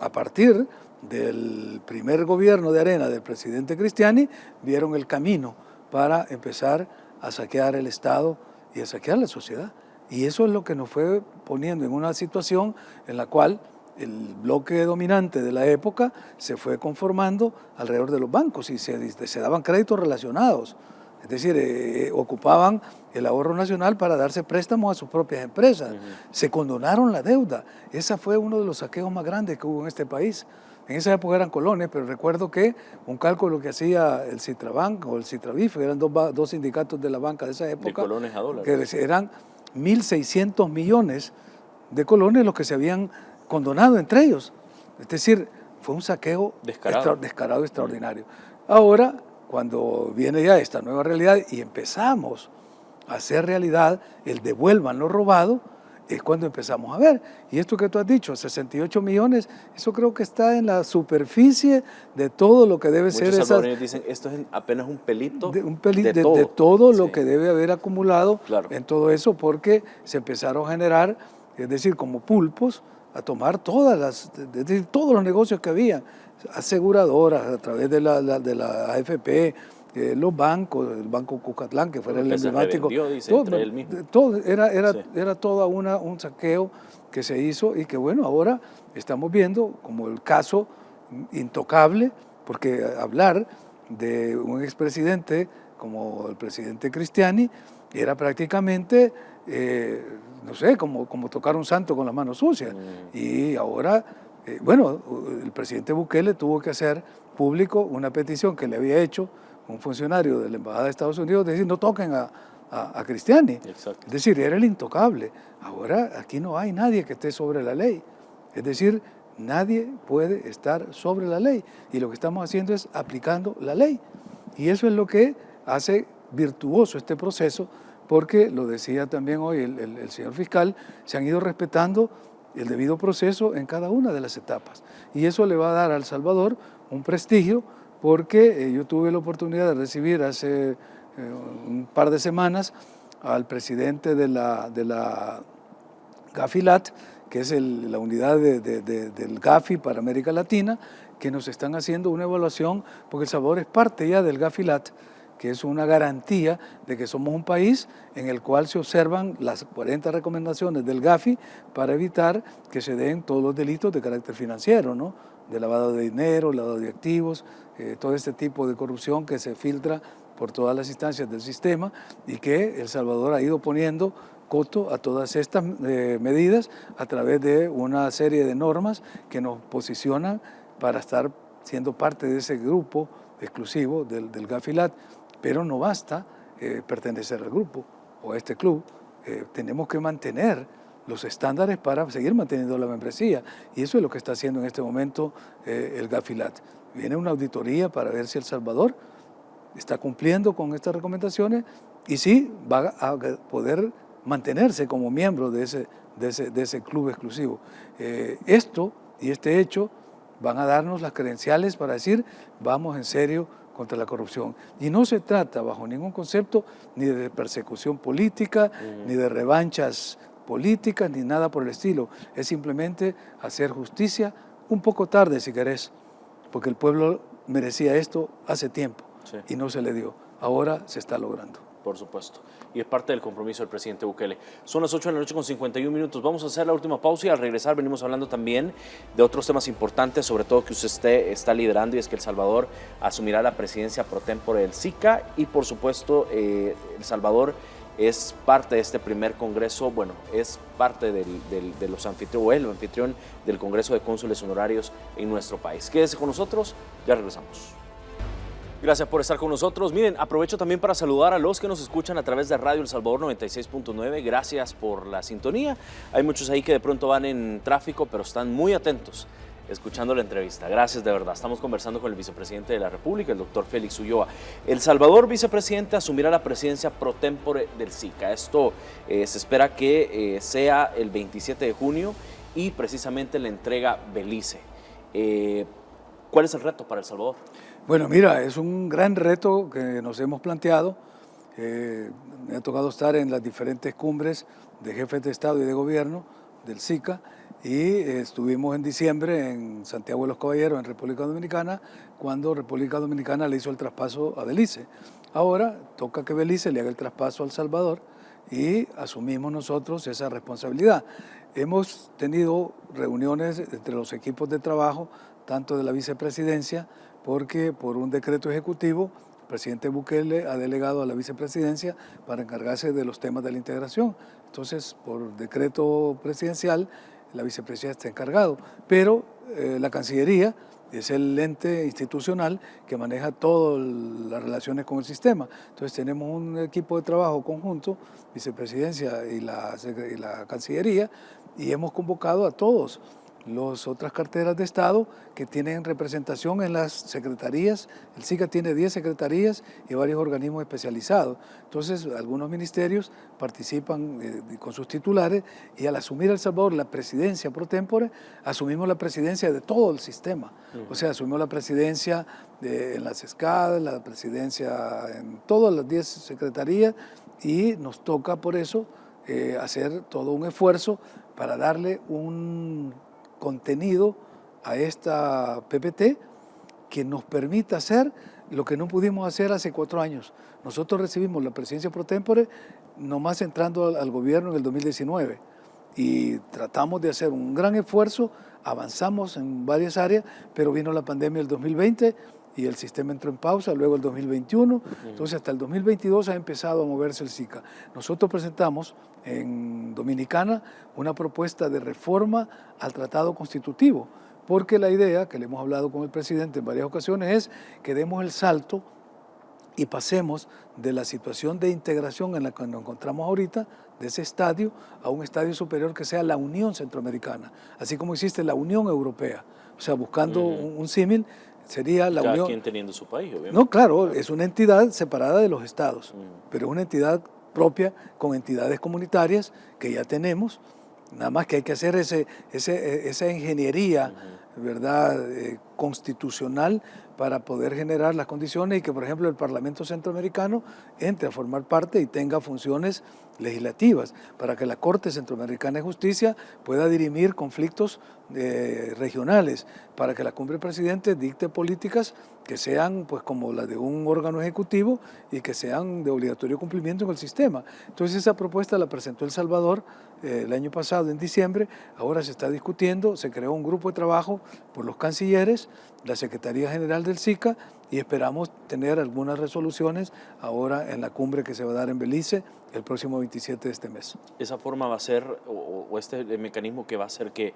a partir del primer gobierno de Arena del presidente Cristiani, vieron el camino para empezar a saquear el Estado y a saquear la sociedad. Y eso es lo que nos fue poniendo en una situación en la cual el bloque dominante de la época se fue conformando alrededor de los bancos y se daban créditos relacionados. Es decir, ocupaban el ahorro nacional para darse préstamos a sus propias empresas. Se condonaron la deuda. Ese fue uno de los saqueos más grandes que hubo en este país. En esa época eran colones, pero recuerdo que un cálculo que hacía el Citrabank o el Citravif, eran dos sindicatos de la banca de esa época, de colones a dólares, que eran 1.600 millones de colones los que se habían condonado entre ellos. Es decir, fue un saqueo descarado extraordinario. Ahora, cuando viene ya esta nueva realidad y empezamos a hacer realidad el devuelvan lo robado, es cuando empezamos a ver. Y esto que tú has dicho, 68 millones, eso creo que está en la superficie de todo lo que debe ser esa... Muchos salvadoreños dicen, esto es apenas un pelito de todo lo que debe haber acumulado en todo eso, porque se empezaron a generar, es decir, como pulpos, a tomar todos los negocios que había, aseguradoras a través de la AFP, los bancos, el Banco Cucatlán, que fuera el emblemático, era todo un saqueo que se hizo y que bueno, ahora estamos viendo como el caso intocable, porque hablar de un expresidente como el presidente Cristiani era prácticamente, no sé, como tocar un santo con las manos sucias. Y ahora, bueno, el presidente Bukele tuvo que hacer público una petición que le había hecho un funcionario de la Embajada de Estados Unidos, de decir, no toquen a Cristiani. Exacto. Es decir, era el intocable. Ahora aquí no hay nadie que esté sobre la ley. Es decir, nadie puede estar sobre la ley. Y lo que estamos haciendo es aplicando la ley. Y eso es lo que hace virtuoso este proceso, porque, lo decía también hoy el señor fiscal, se han ido respetando el debido proceso en cada una de las etapas. Y eso le va a dar a El Salvador un prestigio, porque yo tuve la oportunidad de recibir hace un par de semanas al presidente de la Gafilat, que es la unidad del Gafi para América Latina, que nos están haciendo una evaluación, porque El Salvador es parte ya del Gafilat, que es una garantía de que somos un país en el cual se observan las 40 recomendaciones del Gafi para evitar que se den todos los delitos de carácter financiero, ¿no? de lavado de dinero, lavado de activos, todo este tipo de corrupción que se filtra por todas las instancias del sistema y que El Salvador ha ido poniendo coto a todas estas medidas a través de una serie de normas que nos posicionan para estar siendo parte de ese grupo exclusivo del Gafilat, pero no basta pertenecer al grupo o a este club, tenemos que mantener los estándares para seguir manteniendo la membresía y eso es lo que está haciendo en este momento el Gafilat. Viene una auditoría para ver si El Salvador está cumpliendo con estas recomendaciones y sí va a poder mantenerse como miembro de ese club exclusivo. Esto y este hecho van a darnos las credenciales para decir vamos en serio contra la corrupción. Y no se trata bajo ningún concepto ni de persecución política, ni de revanchas políticas, ni nada por el estilo. Es simplemente hacer justicia un poco tarde, si querés, porque el pueblo merecía esto hace tiempo y no se le dio. Ahora se está logrando. Por supuesto. Y es parte del compromiso del presidente Bukele. Son las 8 de la noche con 51 minutos. Vamos a hacer la última pausa y al regresar venimos hablando también de otros temas importantes, sobre todo que usted está liderando, y es que El Salvador asumirá la presidencia pro tempore del SICA y por supuesto El Salvador es parte de este primer congreso, bueno, es parte de los anfitriones, o el anfitrión del Congreso de Cónsules Honorarios en nuestro país. Quédese con nosotros, ya regresamos. Gracias por estar con nosotros. Miren, aprovecho también para saludar a los que nos escuchan a través de Radio El Salvador 96.9. Gracias por la sintonía. Hay muchos ahí que de pronto van en tráfico, pero están muy atentos escuchando la entrevista. Gracias de verdad. Estamos conversando con el vicepresidente de la República, el doctor Félix Ulloa. El Salvador, vicepresidente, asumirá la presidencia pro tempore del SICA. Esto se espera que sea el 27 de junio y precisamente la entrega Belice. ¿Cuál es el reto para El Salvador? Bueno, mira, es un gran reto que nos hemos planteado. Me ha tocado estar en las diferentes cumbres de jefes de Estado y de Gobierno del SICA y estuvimos en diciembre en Santiago de los Caballeros, en República Dominicana, cuando República Dominicana le hizo el traspaso a Belice. Ahora toca que Belice le haga el traspaso a El Salvador y asumimos nosotros esa responsabilidad. Hemos tenido reuniones entre los equipos de trabajo, tanto de la vicepresidencia, porque por un decreto ejecutivo el presidente Bukele ha delegado a la vicepresidencia para encargarse de los temas de la integración. Entonces, por decreto presidencial, la vicepresidencia está encargado, pero la Cancillería es el ente institucional que maneja todas las relaciones con el sistema. Entonces tenemos un equipo de trabajo conjunto, vicepresidencia y la Cancillería, y hemos convocado a todos las otras carteras de Estado que tienen representación en las secretarías. El SICA tiene 10 secretarías y varios organismos especializados. Entonces, algunos ministerios participan con sus titulares y al asumir El Salvador la presidencia pro tempore, asumimos la presidencia de todo el sistema. O sea, asumimos la presidencia en las SCAD, la presidencia en todas las 10 secretarías y nos toca por eso hacer todo un esfuerzo para darle un contenido a esta PPT que nos permita hacer lo que no pudimos hacer hace 4 años. Nosotros recibimos la presidencia pro tempore nomás entrando al gobierno en el 2019 y tratamos de hacer un gran esfuerzo, avanzamos en varias áreas, pero vino la pandemia el 2020 y el sistema entró en pausa, luego el 2021, entonces hasta el 2022 ha empezado a moverse el SICA. Nosotros presentamos en Dominicana una propuesta de reforma al tratado constitutivo, porque la idea, que le hemos hablado con el presidente en varias ocasiones, es que demos el salto y pasemos de la situación de integración en la que nos encontramos ahorita, de ese estadio, a un estadio superior que sea la Unión Centroamericana, así como existe la Unión Europea. O sea, buscando un símil, sería la Unión. Cada quien teniendo su país, obviamente. No, claro, es una entidad separada de los estados, pero es una entidad propia con entidades comunitarias que ya tenemos, nada más que hay que hacer esa ingeniería, ¿verdad?, constitucional para poder generar las condiciones y que, por ejemplo, el Parlamento Centroamericano entre a formar parte y tenga funciones legislativas, para que la Corte Centroamericana de Justicia pueda dirimir conflictos regionales, para que la Cumbre de Presidentes dicte políticas que sean pues como las de un órgano ejecutivo y que sean de obligatorio cumplimiento en el sistema. Entonces esa propuesta la presentó El Salvador el año pasado, en diciembre. Ahora se está discutiendo, se creó un grupo de trabajo por los cancilleres, la Secretaría General del SICA, y esperamos tener algunas resoluciones ahora en la cumbre que se va a dar en Belice el próximo 27 de este mes. ¿Esa forma va a ser, o este mecanismo que va a hacer que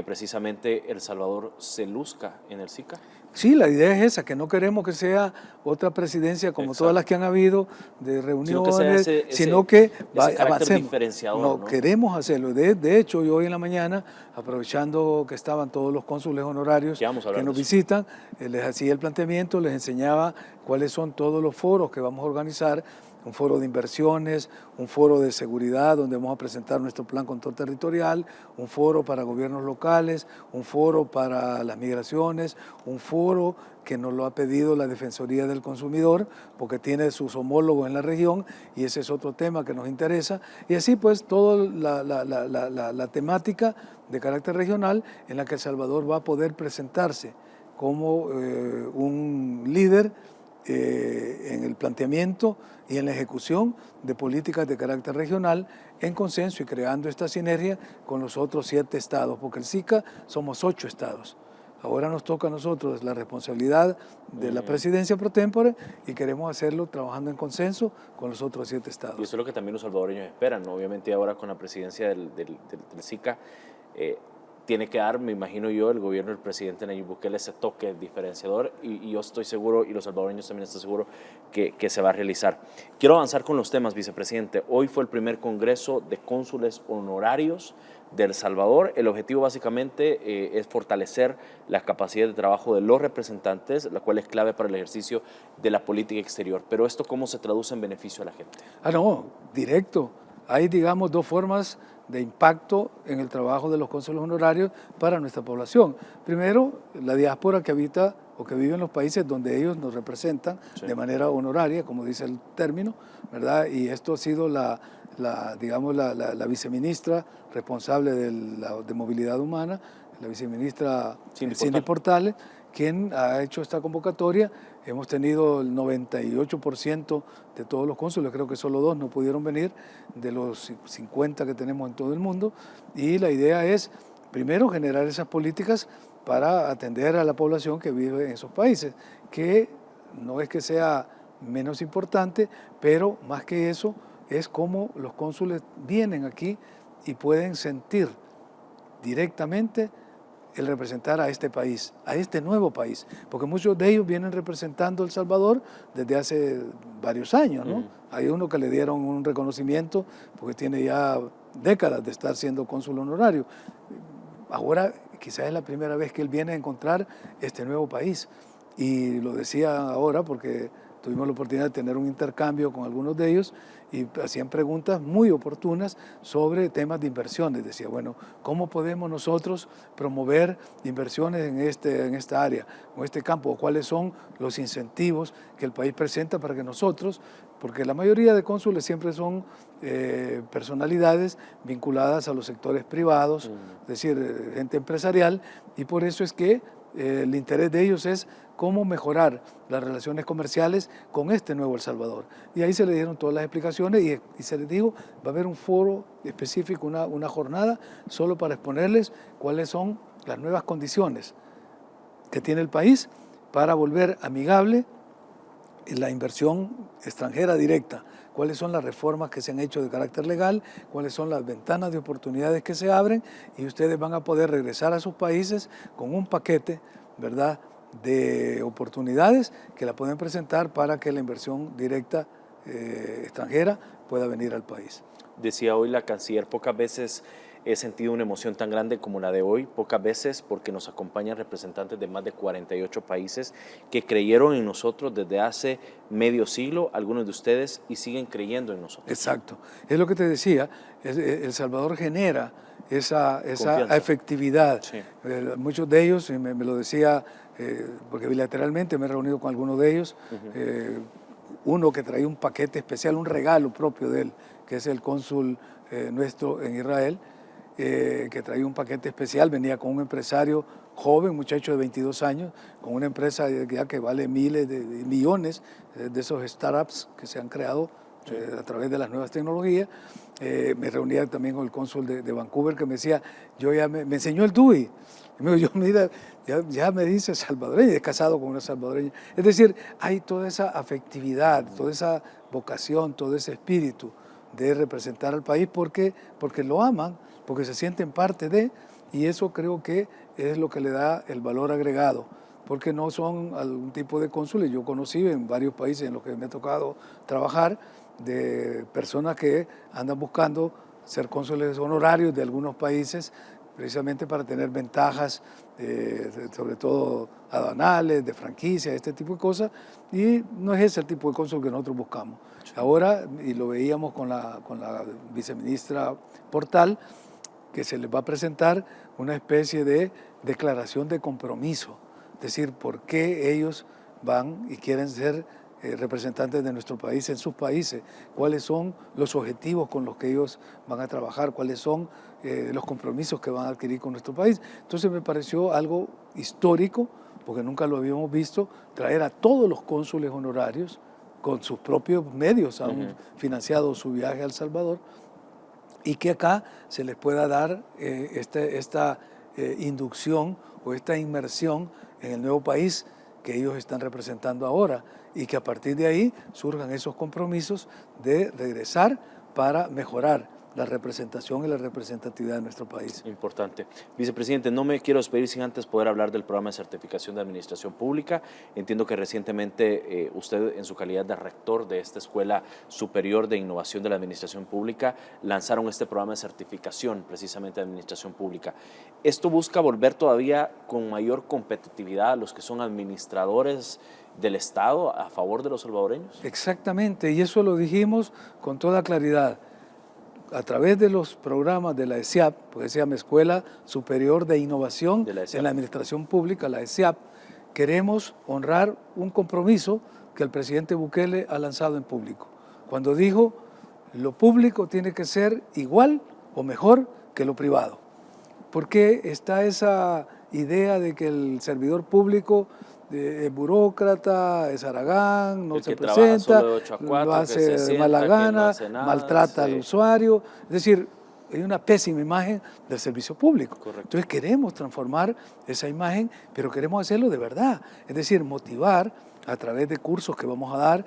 precisamente El Salvador se luzca en el SICA? Sí, la idea es esa, que no queremos que sea otra presidencia como todas las que han habido de reuniones, sino que avancemos. Diferenciador, ¿no? Queremos hacerlo. De hecho, yo hoy en la mañana, aprovechando que estaban todos los cónsules honorarios que nos visitan, les hacía el planteamiento, les enseñaba cuáles son todos los foros que vamos a organizar. Un foro de inversiones, un foro de seguridad donde vamos a presentar nuestro plan control territorial, un foro para gobiernos locales, un foro para las migraciones, un foro que nos lo ha pedido la Defensoría del Consumidor porque tiene sus homólogos en la región y ese es otro tema que nos interesa. Y así pues toda la temática de carácter regional en la que El Salvador va a poder presentarse como un líder en el planteamiento y en la ejecución de políticas de carácter regional en consenso y creando esta sinergia con los otros 7 estados, porque el SICA somos 8 estados. Ahora nos toca a nosotros la responsabilidad de la presidencia pro tempore y queremos hacerlo trabajando en consenso con los otros 7 estados. Y eso es lo que también los salvadoreños esperan, ¿no? Obviamente ahora con la presidencia del SICA, tiene que dar, me imagino yo, el gobierno del presidente Nayib Bukele ese toque diferenciador y yo estoy seguro, y los salvadoreños también están seguros, que se va a realizar. Quiero avanzar con los temas, vicepresidente. Hoy fue el primer congreso de cónsules honorarios de El Salvador. El objetivo básicamente es fortalecer la capacidad de trabajo de los representantes, la cual es clave para el ejercicio de la política exterior. Pero esto, ¿cómo se traduce en beneficio a la gente? No, directo. Hay, digamos, 2 formas de impacto en el trabajo de los cónsules honorarios para nuestra población. Primero, la diáspora que habita o que vive en los países donde ellos nos representan de manera honoraria, como dice el término, ¿verdad? Y esto ha sido la viceministra responsable de movilidad humana, la viceministra Cindy Portales, quien ha hecho esta convocatoria. Hemos tenido el 98% de todos los cónsules, creo que solo 2 no pudieron venir, de los 50 que tenemos en todo el mundo, y la idea es, primero, generar esas políticas para atender a la población que vive en esos países, que no es que sea menos importante, pero más que eso, es cómo los cónsules vienen aquí y pueden sentir directamente el representar a este país, a este nuevo país, porque muchos de ellos vienen representando El Salvador desde hace varios años, ¿no? Hay uno que le dieron un reconocimiento porque tiene ya décadas de estar siendo cónsul honorario. Ahora quizás es la primera vez que él viene a encontrar este nuevo país, y lo decía ahora porque tuvimos la oportunidad de tener un intercambio con algunos de ellos y hacían preguntas muy oportunas sobre temas de inversiones. Decía, bueno, ¿cómo podemos nosotros promover inversiones en esta área, en este campo? ¿Cuáles son los incentivos que el país presenta para que nosotros, porque la mayoría de cónsules siempre son personalidades vinculadas a los sectores privados, es decir, gente empresarial, y por eso es que el interés de ellos es cómo mejorar las relaciones comerciales con este nuevo El Salvador. Y ahí se le dieron todas las explicaciones y se les dijo, va a haber un foro específico, una jornada, solo para exponerles cuáles son las nuevas condiciones que tiene el país para volver amigable la inversión extranjera directa, cuáles son las reformas que se han hecho de carácter legal, cuáles son las ventanas de oportunidades que se abren, y ustedes van a poder regresar a sus países con un paquete, ¿verdad?, de oportunidades que la pueden presentar para que la inversión directa extranjera pueda venir al país. Decía hoy la canciller, pocas veces he sentido una emoción tan grande como la de hoy, pocas veces, porque nos acompañan representantes de más de 48 países que creyeron en nosotros desde hace medio siglo, algunos de ustedes, y siguen creyendo en nosotros. Exacto. Es lo que te decía, El Salvador genera esa efectividad. Sí. Muchos de ellos, y me lo decía, porque bilateralmente me he reunido con algunos de ellos, uno que traía un paquete especial, un regalo propio de él, que es el cónsul nuestro en Israel, que traía un paquete especial, venía con un empresario joven, muchacho de 22 años, con una empresa ya que vale miles de millones de esos startups que se han creado a través de las nuevas tecnologías. Me reunía también con el cónsul de Vancouver que me decía, me enseñó el DUI. Y me dijo, mira, ya me dice salvadoreña, es casado con una salvadoreña. Es decir, hay toda esa afectividad, toda esa vocación, todo ese espíritu de representar al país porque lo aman, porque se sienten parte de, y eso creo que es lo que le da el valor agregado, porque no son algún tipo de cónsules. Yo conocí en varios países en los que me ha tocado trabajar de personas que andan buscando ser cónsules honorarios de algunos países precisamente para tener ventajas, sobre todo aduanales, de franquicia, este tipo de cosas, y no es ese el tipo de cónsul que nosotros buscamos. Ahora, y lo veíamos con la viceministra Portal, que se les va a presentar una especie de declaración de compromiso, es decir, por qué ellos van y quieren ser representantes de nuestro país en sus países, cuáles son los objetivos con los que ellos van a trabajar, cuáles son los compromisos que van a adquirir con nuestro país. Entonces me pareció algo histórico, porque nunca lo habíamos visto, traer a todos los cónsules honorarios con sus propios medios, han financiado su viaje a El Salvador, y que acá se les pueda dar esta inducción o esta inmersión en el nuevo país que ellos están representando ahora, y que a partir de ahí surjan esos compromisos de regresar para mejorar la representación y la representatividad de nuestro país. Importante. Vicepresidente, no me quiero despedir sin antes poder hablar del programa de certificación de administración pública. Entiendo que recientemente usted, en su calidad de rector de esta Escuela Superior de Innovación de la Administración Pública, lanzaron este programa de certificación precisamente de administración pública. ¿Esto busca volver todavía con mayor competitividad a los que son administradores del Estado a favor de los salvadoreños? Exactamente, y eso lo dijimos con toda claridad. A través de los programas de la ESIAP, porque se llama Escuela Superior de Innovación en la Administración Pública, la ESIAP, queremos honrar un compromiso que el presidente Bukele ha lanzado en público, cuando dijo, lo público tiene que ser igual o mejor que lo privado. Porque está esa idea de que el servidor público es burócrata, es haragán, no se presenta, lo hace de mala gana, maltrata al usuario. Es decir, hay una pésima imagen del servicio público. Correcto. Entonces queremos transformar esa imagen, pero queremos hacerlo de verdad. Es decir, motivar a través de cursos que vamos a dar.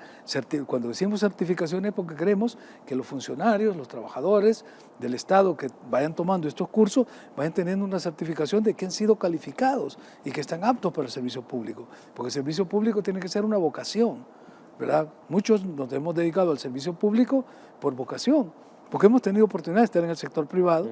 Cuando decimos certificaciones, porque queremos que los funcionarios, los trabajadores del Estado que vayan tomando estos cursos, vayan teniendo una certificación de que han sido calificados y que están aptos para el servicio público. Porque el servicio público tiene que ser una vocación, ¿verdad? Muchos nos hemos dedicado al servicio público por vocación, porque hemos tenido oportunidad de estar en el sector privado,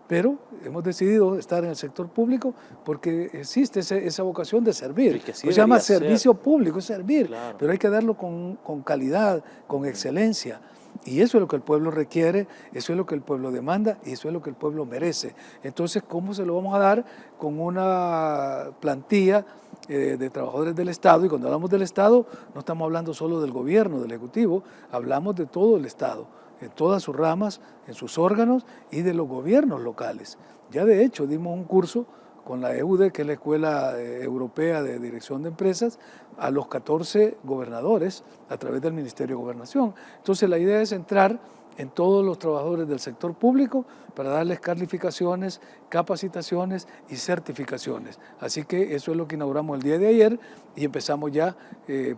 pero hemos decidido estar en el sector público porque existe esa vocación de servir. Se llama servicio público, es servir, claro, pero hay que darlo con calidad, con excelencia. Y eso es lo que el pueblo requiere, eso es lo que el pueblo demanda y eso es lo que el pueblo merece. Entonces, ¿cómo se lo vamos a dar? Con una plantilla de trabajadores del Estado, y cuando hablamos del Estado no estamos hablando solo del gobierno, del Ejecutivo, hablamos de todo el Estado, en todas sus ramas, en sus órganos y de los gobiernos locales. Ya de hecho dimos un curso con la EUDE, que es la Escuela Europea de Dirección de Empresas, a los 14 gobernadores a través del Ministerio de Gobernación. Entonces la idea es entrar en todos los trabajadores del sector público para darles calificaciones, capacitaciones y certificaciones. Así que eso es lo que inauguramos el día de ayer y empezamos ya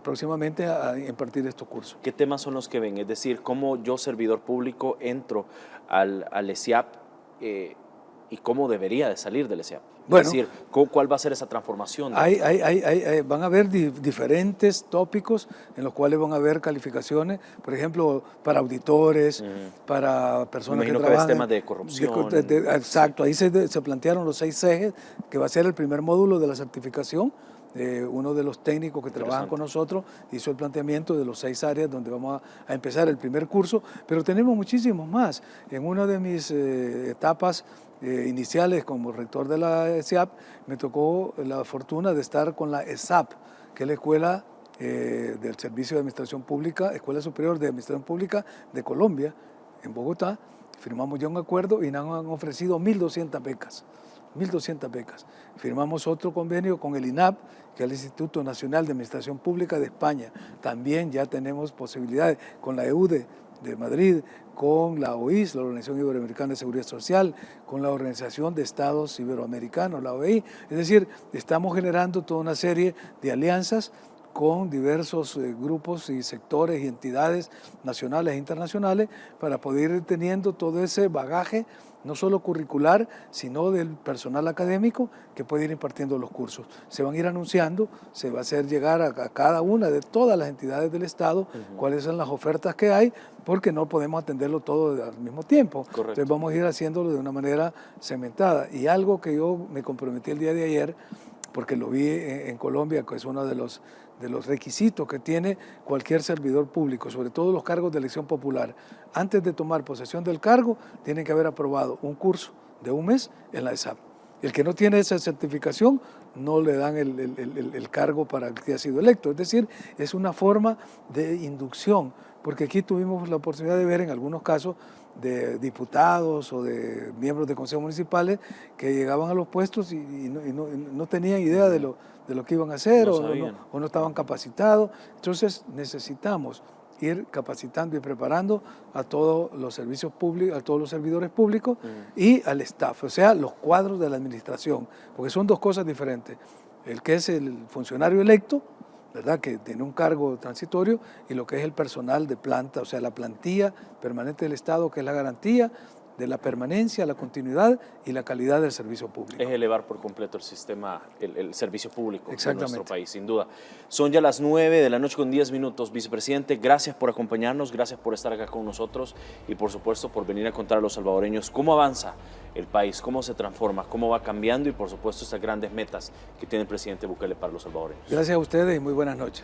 próximamente a impartir estos cursos. ¿Qué temas son los que ven? Es decir, ¿cómo yo, servidor público, entro al ESIAP y cómo debería de salir del ESIAP? Bueno, es decir, ¿cuál va a ser esa transformación? Van a haber diferentes tópicos en los cuales van a haber calificaciones, por ejemplo, para auditores, para personas que trabajan. Temas de corrupción. Exacto, ahí se plantearon los 6 ejes, que va a ser el primer módulo de la certificación. Uno de los técnicos que trabajan con nosotros hizo el planteamiento de los 6 áreas donde vamos a empezar el primer curso, pero tenemos muchísimos más. En una de mis etapas iniciales como rector de la ESIAP, me tocó la fortuna de estar con la ESAP, que es la Escuela del Servicio de Administración Pública, Escuela Superior de Administración Pública de Colombia, en Bogotá, Firmamos ya un acuerdo y nos han ofrecido 1.200 becas. 1.200 becas. Firmamos otro convenio con el INAP, que es el Instituto Nacional de Administración Pública de España. También ya tenemos posibilidades con la EUDE de Madrid, con la OIS, la Organización Iberoamericana de Seguridad Social, con la Organización de Estados Iberoamericanos, la OEI. Es decir, estamos generando toda una serie de alianzas con diversos grupos y sectores y entidades nacionales e internacionales para poder ir teniendo todo ese bagaje, no solo curricular, sino del personal académico que puede ir impartiendo los cursos. Se van a ir anunciando, se va a hacer llegar a cada una de todas las entidades del Estado cuáles son las ofertas que hay, porque no podemos atenderlo todo al mismo tiempo. Correcto. Entonces vamos a ir haciéndolo de una manera segmentada. Y algo que yo me comprometí el día de ayer, porque lo vi en Colombia, que es uno de los requisitos que tiene cualquier servidor público, sobre todo los cargos de elección popular. Antes de tomar posesión del cargo, tienen que haber aprobado un curso de un mes en la ESAP. El que no tiene esa certificación, no le dan el cargo para el que ha sido electo. Es decir, es una forma de inducción, porque aquí tuvimos la oportunidad de ver en algunos casos de diputados o de miembros de consejos municipales que llegaban a los puestos y no tenían idea de lo que iban a hacer o no estaban capacitados. Entonces necesitamos ir capacitando y preparando a todos los servicios públicos, a todos los servidores públicos y al staff, o sea, los cuadros de la administración, porque son dos cosas diferentes. El que es el funcionario electo, ¿verdad?, que tiene un cargo transitorio, y lo que es el personal de planta, o sea, la plantilla permanente del Estado, que es la garantía de la permanencia, la continuidad y la calidad del servicio público. Es elevar por completo el sistema, el servicio público de nuestro país, sin duda. Son ya las 9 de la noche con 10 minutos, vicepresidente. Gracias por acompañarnos, gracias por estar acá con nosotros y por supuesto por venir a contar a los salvadoreños cómo avanza el país, cómo se transforma, cómo va cambiando y por supuesto estas grandes metas que tiene el presidente Bukele para los salvadoreños. Gracias a ustedes y muy buenas noches.